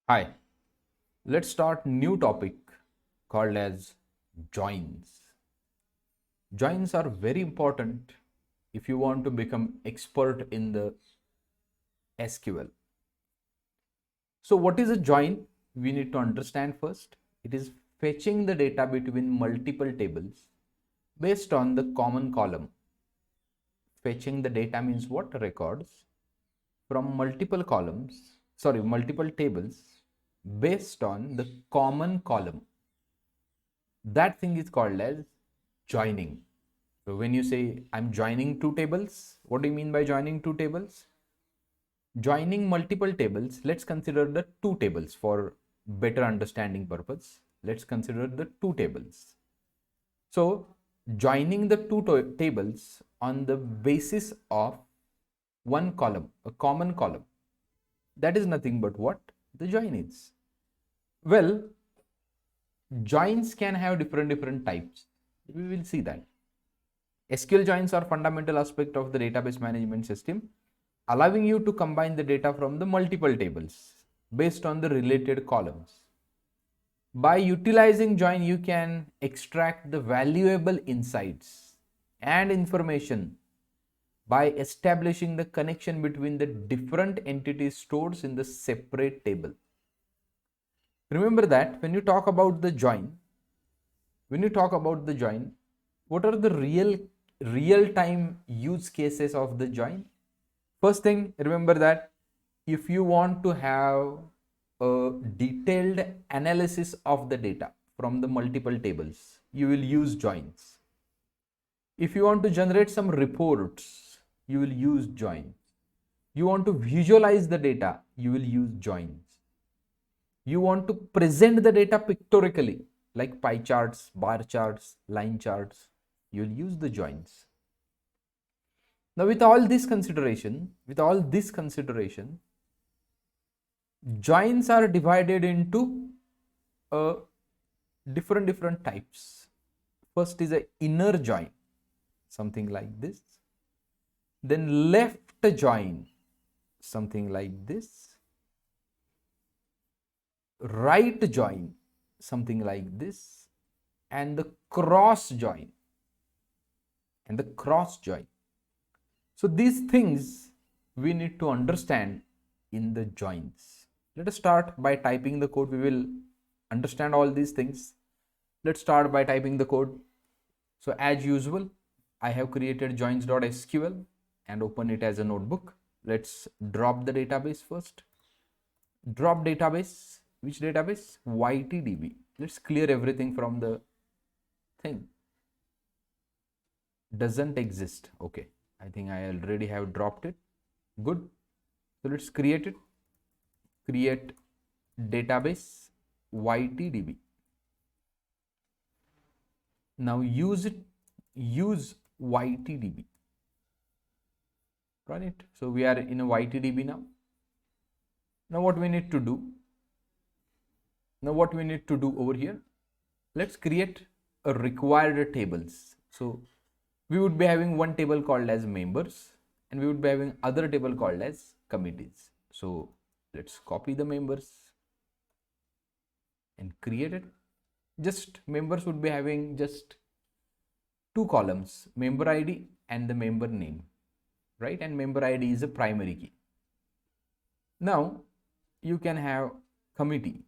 Hi, let's start new topic called as joins. Joins are very important if you want to become expert in the SQL. So what is a join? We need to understand first. It is fetching the data between multiple tables based on the common column. Fetching the data means what? Records from multiple tables based on the common column. That thing is called as joining. So when you say I'm joining two tables, what do you mean by joining two tables? Joining multiple tables, let's consider the two tables for better understanding purpose. Let's consider the two tables. So joining the two tables on the basis of one column, a common column, that is nothing but what the join is. Well, joins can have different types. We will see that. SQL joins are fundamental aspect of the database management system, allowing you to combine the data from the multiple tables based on the related columns. By utilizing join, you can extract the valuable insights and information by establishing the connection between the different entities stored in the separate table. Remember that when you talk about the join, what are the real time use cases of the join? First thing, remember that if you want to have a detailed analysis of the data from the multiple tables, you will use joins. If you want to generate some reports, you will use joins. You want to visualize the data, you will use joins. You want to present the data pictorially, like pie charts, bar charts, line charts, you'll use the joins. Now with all this consideration, joins are divided into different types. First is a inner join, something like this. Then left join, something like this. Right join, something like this. And the cross join. So these things we need to understand in the joins. Let us start by typing the code. We will understand all these things. Let's start by typing the code. So as usual, I have created joins.sql and open it as a notebook. Let's drop the database first. Drop database. Which database? YTDB. Let's clear everything from the thing. Doesn't exist. Okay. I think I already have dropped it. Good. So let's create it. Create database YTDB. Now use YTDB. Run it. So we are in a YTDB now. Now what we need to do over here, let's create a required tables. So we would be having one table called as members and we would be having other table called as committees. So let's copy the members and create it. Just members would be having just two columns, member ID and the member name, right? And member ID is a primary key. Now you can have committee.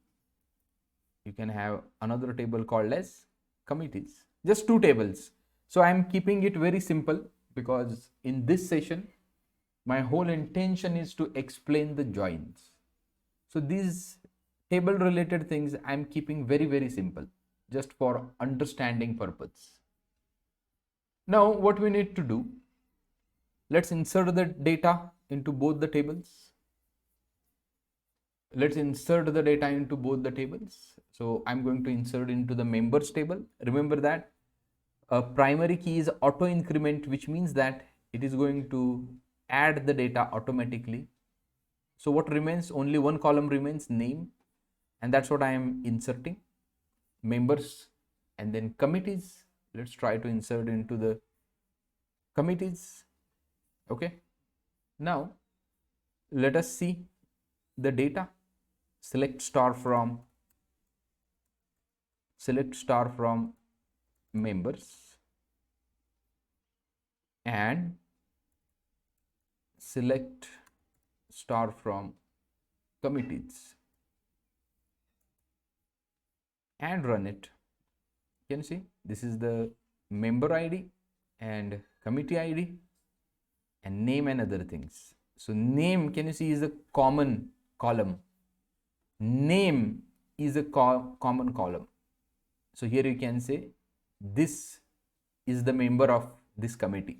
You can have another table called as committees, just two tables. So I am keeping it very simple because in this session, my whole intention is to explain the joins. So these table related things I am keeping very simple, just for understanding purpose. Now what we need to do, let's insert the data into both the tables. So I'm going to insert into the members table. Remember that a primary key is auto increment, which means that it is going to add the data automatically. So what remains? Only one column remains, name, and that's what I am inserting. Members and then committees. Let's try to insert into the committees. Okay. Now let us see the data. select star from members and select star from committees and run it. You can see this is the member ID and committee ID and name and other things. So name, can you see, is a common column. Name is a common column. So here you can say this is the member of this committee.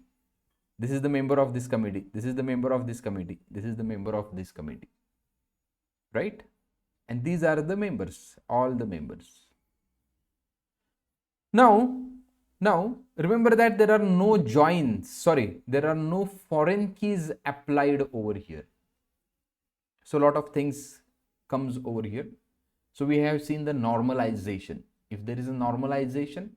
This is the member of this committee. This is the member of this committee. This is the member of this committee. Right? And these are the members, all the members. Now remember that there are no joins, there are no foreign keys applied over here. So a lot of things comes over here. So we have seen the normalization. If there is a normalization,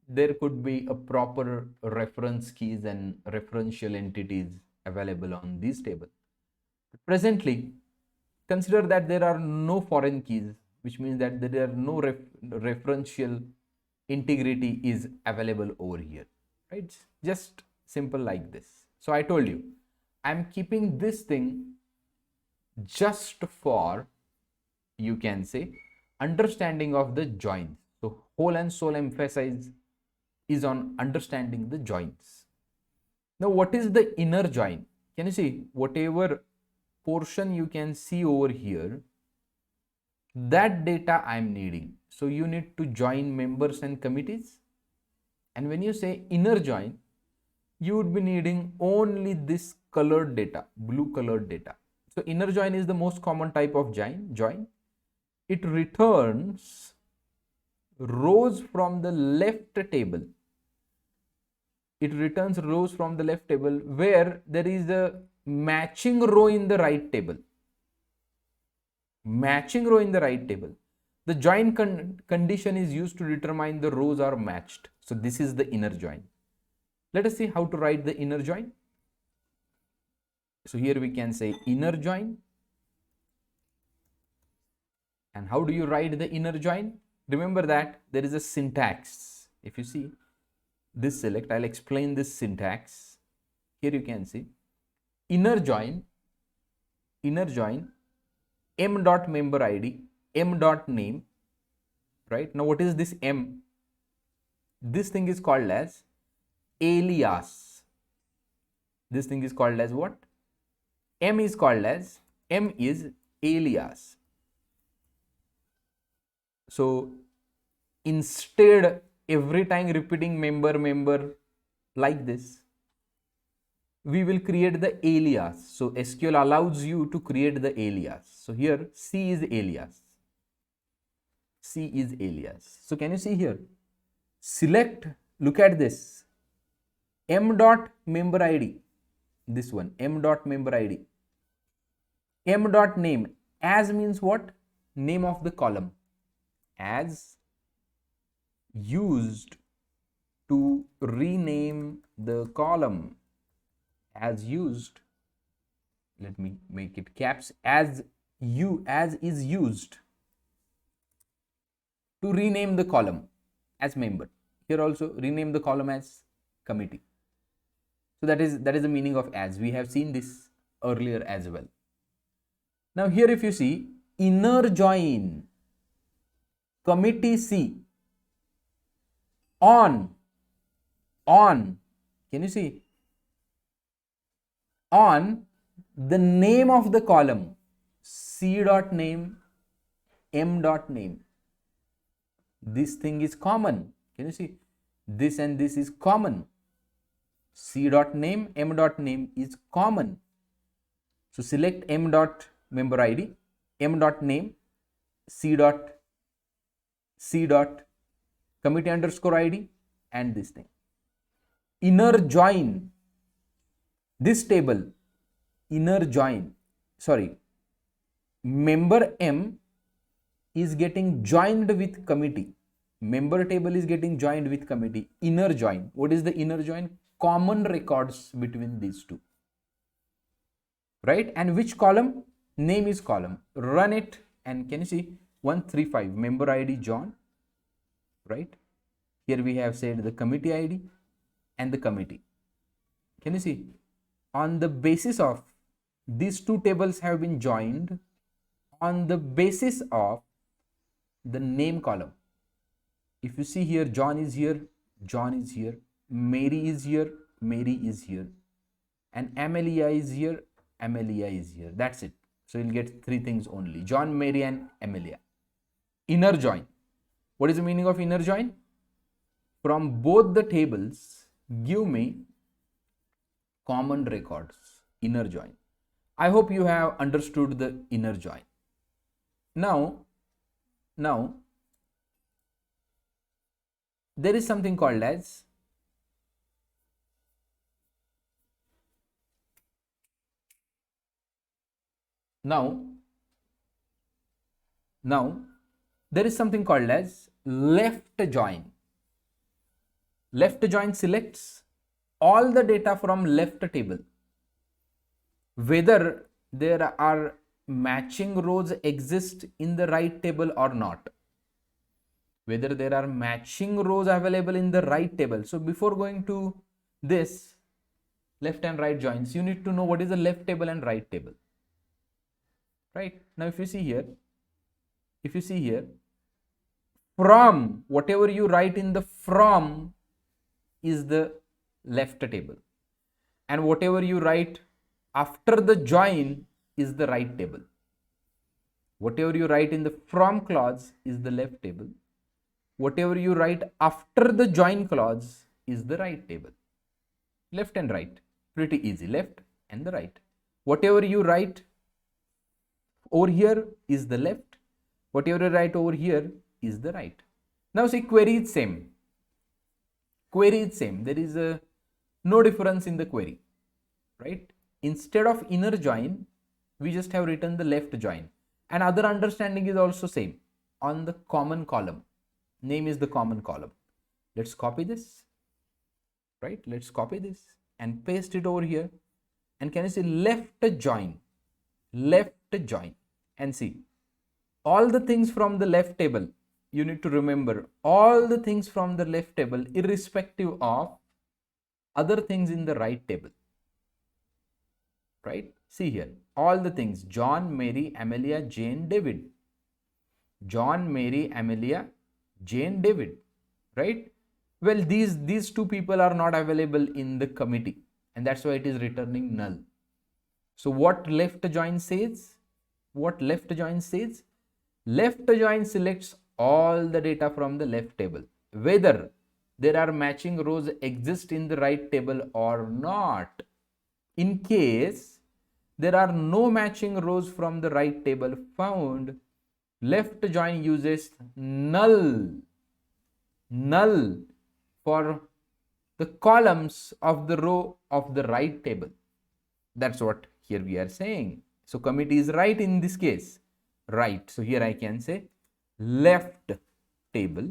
there could be a proper reference keys and referential entities available on this table. Presently, consider that there are no foreign keys, which means that there are no referential integrity is available over here, right? Just simple like this. So I told you, I'm keeping this thing just for, you can say, understanding of the joins. So whole and sole emphasis is on understanding the joins. Now what is the inner join? Can you see whatever portion you can see over here, that data I'm needing. So you need to join members and committees. And when you say inner join, you would be needing only this colored data, blue colored data. So inner join is the most common type of join. It returns rows from the left table. It returns rows from the left table where there is a matching row in the right table. Matching row in the right table. The join condition is used to determine the rows are matched. So this is the inner join. Let us see how to write the inner join. So here we can say inner join. And how do you write the inner join? Remember that there is a syntax. If you see this select, I'll explain this syntax. Here you can see inner join, m dot member ID, m dot name, right? Now what is this m? This thing is called as alias. This thing is called as what? M is alias. So instead every time repeating member like this, we will create the alias. So SQL allows you to create the alias. So here C is alias. So can you see here? Select, look at this, m dot member ID, this one, m dot member ID, m dot name, as means what? Name of the column, as used to rename the column, as used, let me make it caps, as is used to rename the column as member. Here also rename the column as committee. So that is the meaning of as. We have seen this earlier as well. Now here if you see inner join committee C on, can you see, on the name of the column C dot name, m dot name. This thing is common. Can you see? This and this is common. C dot name, m dot name is common. So select m dot member ID, m dot name, C dot committee underscore ID, and this thing. Inner join this table, member M is getting joined with committee. Member table is getting joined with committee. Inner join. What is the inner join? Common records between these two. Right? And which column? name is column, run it, and can you see 135 member ID John, right? Here we have said the committee ID and the committee. Can you see? On the basis of these two tables have been joined on the basis of the name column. If you see here, John is here, John is here, Mary is here, Mary is here, and Amelia is here, Amelia is here. That's it. So you'll get three things only: John, Mary, and Amelia. Inner join. What is the meaning of inner join? From both the tables, give me common records. Inner join. I hope you have understood the inner join. Now, there is something called as now there is something called as left join. Left join selects all the data from left table, whether there are matching rows exist in the right table or not. Whether there are matching rows available in the right table. So before going to this left and right joins, you need to know what is the left table and right table. Right? Now if you see here, from, whatever you write in the from is the left table, and whatever you write after the join is the right table. Whatever you write in the from clause is the left table. Whatever you write after the join clause is the right table. Left and right, pretty easy, left and the right. Whatever you write over here is the left. Whatever you write over here is the right. Now see, query is same. Query is same. There is no difference in the query, right? Instead of inner join, we just have written the left join. And other understanding is also same on the common column. Name is the common column. Let's copy this, right? Let's copy this and paste it over here. And can you see left join, and see all the things from the left table. You need to remember all the things from the left table irrespective of other things in the right table, right? See here, all the things: John, Mary, Amelia, Jane, David. John, Mary, Amelia, Jane, David, right? Well, these two people are not available in the committee, and that's why it is returning null. So what left join says? Left join selects all the data from the left table, whether there are matching rows exist in the right table or not. In case there are no matching rows from the right table found, left join uses null for the columns of the row of the right table. That's what here we are saying. So committee is right in this case, right? So here I can say left table,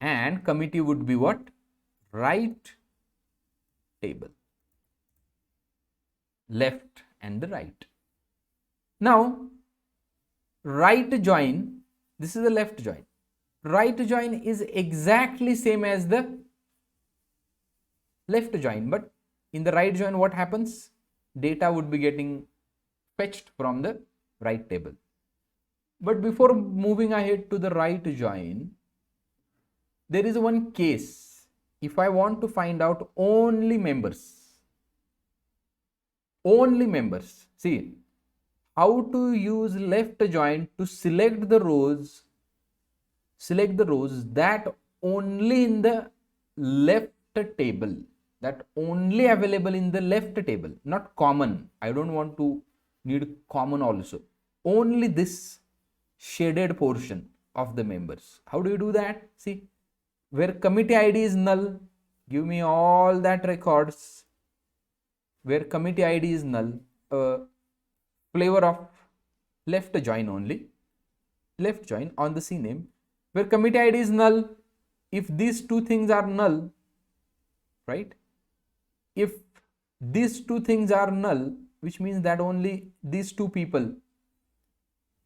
and committee would be what? Right table. Left and the right. Now right join, this is the left join. Right join is exactly same as the left join, but in the right join what happens? Data would be getting fetched from the right table. But before moving ahead to the right join, there is one case. If I want to find out only members, see how to use left join to select the rows that only in the left table, that only available in the left table, not common. I don't want to need common also. Only this shaded portion of the members. How do you do that? See, where committee ID is null, give me all that records. Where committee ID is null, flavor of left join only. Left join on the CNAME. Where committee ID is null, if these two things are null, right? If these two things are null, which means that only these two people,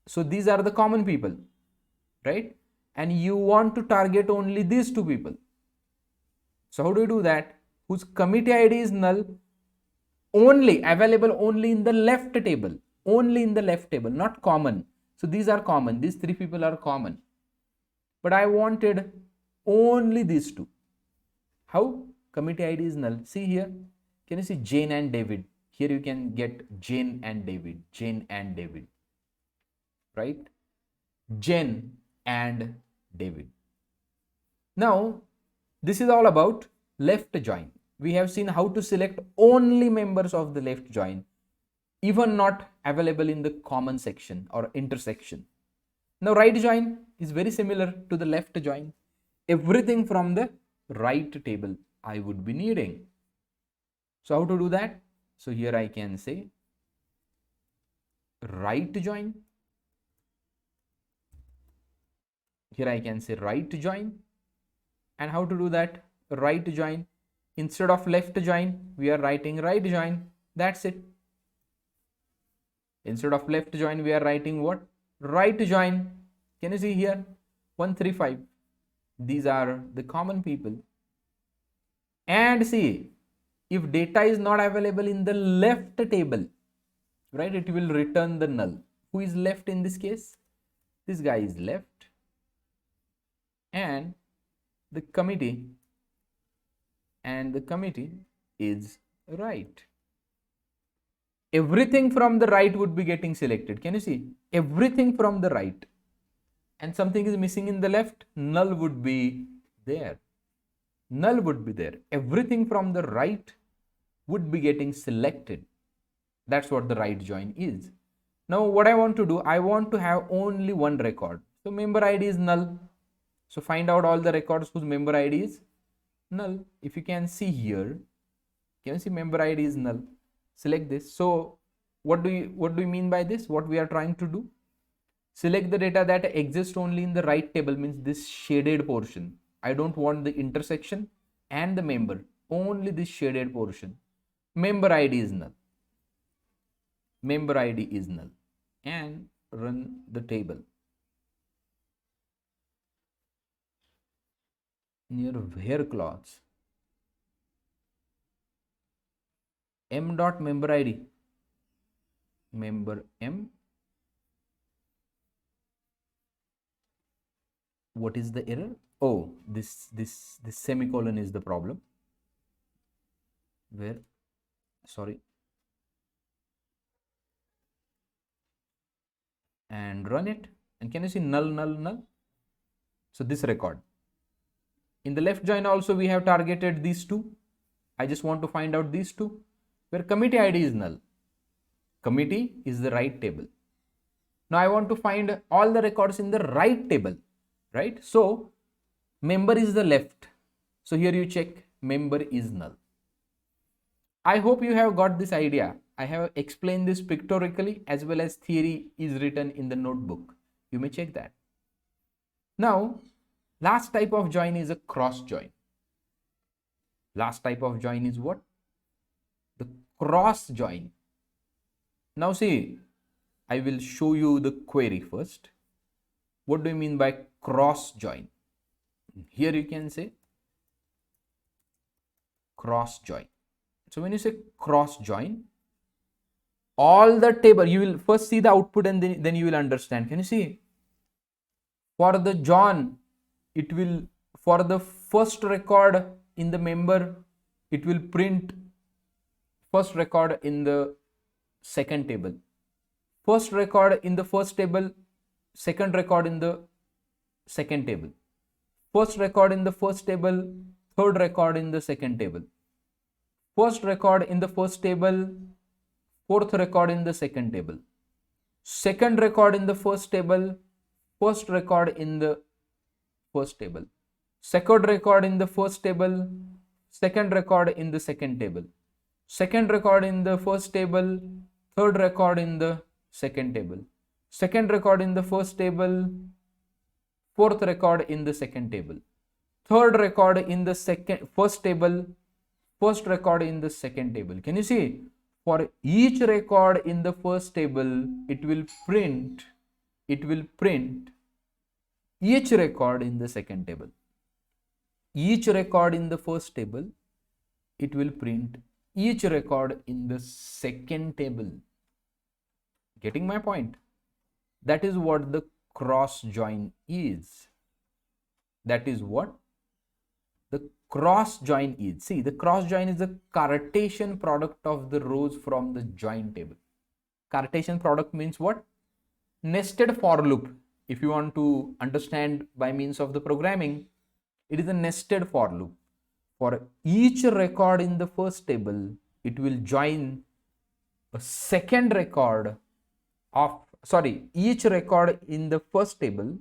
so these are the common people, right? And you want to target only these two people. So how do you do that? Whose committee ID is null, only available only in the left table, only in the left table, not common. So these are common, these three people are common, but I wanted only these two. How? Committee ID is null. See here, can you see Jane and David? Here you can get Jane and David, Jane and David, right? Jane and David. Now this is all about left join. We have seen how to select only members of the left join, even not available in the common section or intersection. Now right join is very similar to the left join. Everything from the right table I would be needing. So how to do that? So here I can say right join. Here I can say right join. And how to do that? Right join. Instead of left join, we are writing right join. That's it. Instead of left join, we are writing what? Right join. Can you see here? 135. These are the common people. And see, if data is not available in the left table, right, it will return the null. Who is left in this case? This guy is left. And the committee is right. Everything from the right would be getting selected. Can you see? Everything from the right. And something is missing in the left, null would be there. Null would be there. Everything from the right would be getting selected. That's what the right join is. Now what I want to do, I want to have only one record. So member ID is null. So find out all the records whose member ID is null. If you can see here, can you see member ID is null? Select this. So what do you mean by this? What we are trying to do? Select the data that exists only in the right table, means this shaded portion. I don't want the intersection and the member, only this shaded portion. Member ID is null. Member ID is null. And run the table. Near where clause, m dot member ID, member m. What is the error? Oh, this semicolon is the problem. Where? Sorry. And run it. And can you see null, null, null? So this record. In the left join also we have targeted these two. I just want to find out these two, where committee ID is null. Committee is the right table. Now I want to find all the records in the right table, right? So member is the left. So here you check member is null. I hope you have got this idea. I have explained this pictorially as well as theory is written in the notebook. You may check that. Now, last type of join is a cross join. Last type of join is what? The cross join. Now see, I will show you the query first. What do you mean by cross join? Here you can say cross join. So when you say cross join, all the table, you will first see the output and then you will understand. Can you see? For the John, it will, for the first record in the member, it will print first record in the second table. First record in the first table, second record in the second table. First record in the first table, third record in the second table. First record in the first table, fourth record in the second table. Second record in the first table, first record in the first table. Second record in the first table, second record in the second table. Second record in the first table, third record in the second table. Second record in the first table, fourth record in the second table. Third record in the first table, first record in the second table. Can you see? For each record in the first table, it will print each record in the second table. Each record in the first table, it will print each record in the second table. Getting my point? That is what the cross join is. That is what the cross join is. See, the cross join is the Cartesian product of the rows from the join table. Cartesian product means what? Nested for loop. If you want to understand by means of the programming, it is a nested for loop. For each record in the first table, it will join a second record of, each record in the first table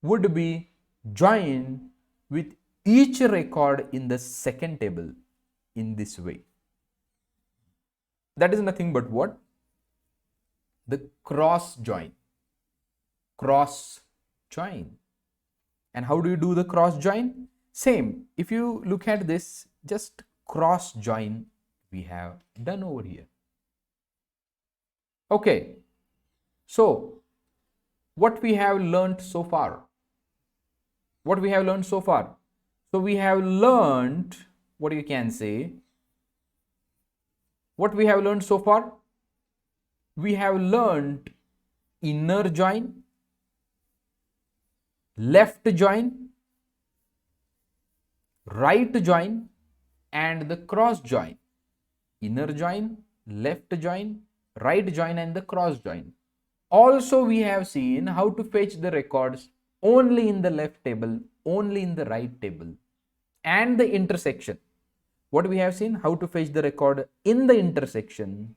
would be joined with each record in the second table in this way. That is nothing but what? The cross join. Cross join. And how do you do the cross join? Same. If you look at this, just cross join we have done over here. Okay. So, what we have learned so far? What we have learned so far? So, we have learned, what you can say, what we have learned so far? We have learned inner join, left join, right join, and the cross join. Inner join, left join, right join, and the cross join. Also, we have seen how to fetch the records only in the left table, only in the right table, and the intersection. What we have seen? How to fetch the record in the intersection,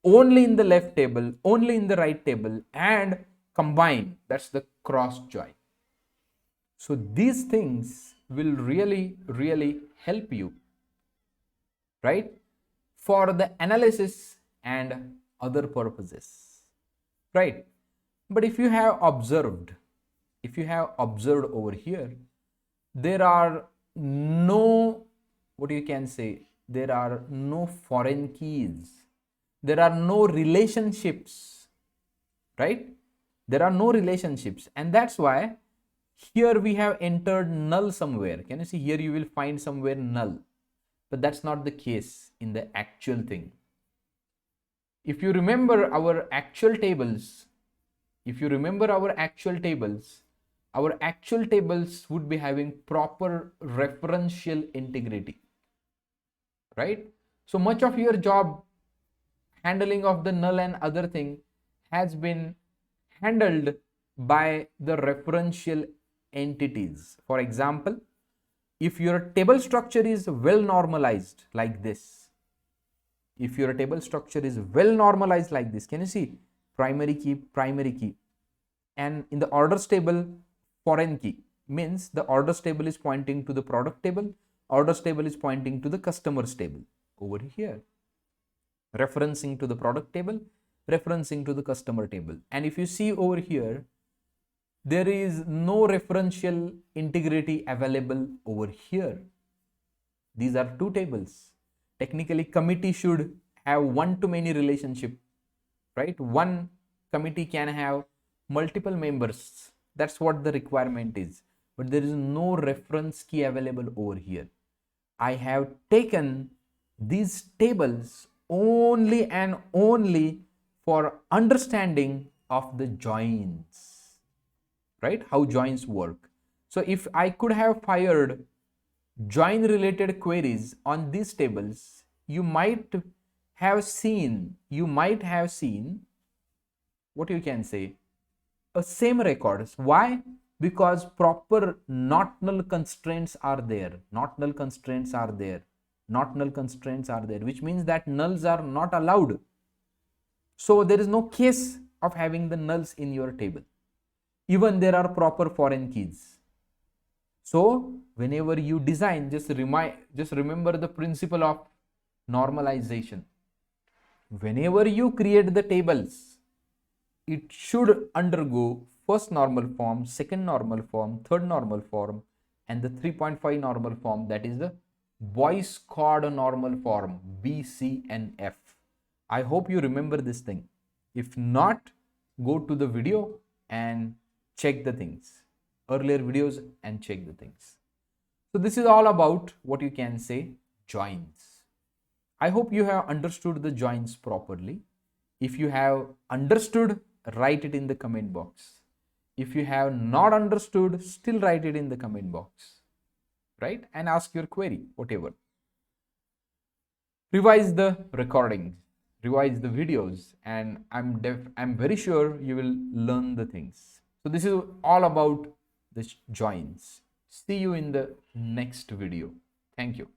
only in the left table, only in the right table, and combine. That's the cross join. So these things will really help you, right, for the analysis and other purposes, right? But if you have observed over here, there are no, what you can say, there are no foreign keys, there are no relationships, right? There are no relationships, and that's why here we have entered null somewhere. Can you see here? You will find somewhere null, but that's not the case in the actual thing. If you remember our actual tables, our actual tables would be having proper referential integrity, right? So much of your job handling of the null and other thing has been handled by the referential entities. For example, if your table structure is well normalized like this, can you see primary key, and in the orders table, foreign key, means the orders table is pointing to the product table, orders table is pointing to the customers table over here, referencing to the product table, referencing to the customer table. And if you see over here, there is no referential integrity available over here. These are two tables. Technically, committee should have one-to-many relationship, right? One committee can have multiple members. That's what the requirement is. But there is no reference key available over here. I have taken these tables only and only for understanding of the joins, right? How joins work. So if I could have fired join related queries on these tables, you might have seen what you can say, a same records. Why? Because proper not null constraints are there, which means that nulls are not allowed. So there is no case of having the nulls in your table. Even there are proper foreign keys. So whenever you design, just remember the principle of normalization. Whenever you create the tables, it should undergo first normal form, second normal form, third normal form, and the 3.5 normal form, that is the Boyce Codd normal form, B, C, and F. I hope you remember this thing. If not, go to the video and check the things, earlier videos, and check the things. So this is all about what you can say joins. I hope you have understood the joins properly. If you have understood, write it in the comment box. If you have not understood, still write it in the comment box, right? And ask your query, whatever. Revise the recordings, revise the videos, and I'm very sure you will learn the things. So this is all about the joins. See you in the next video. Thank you.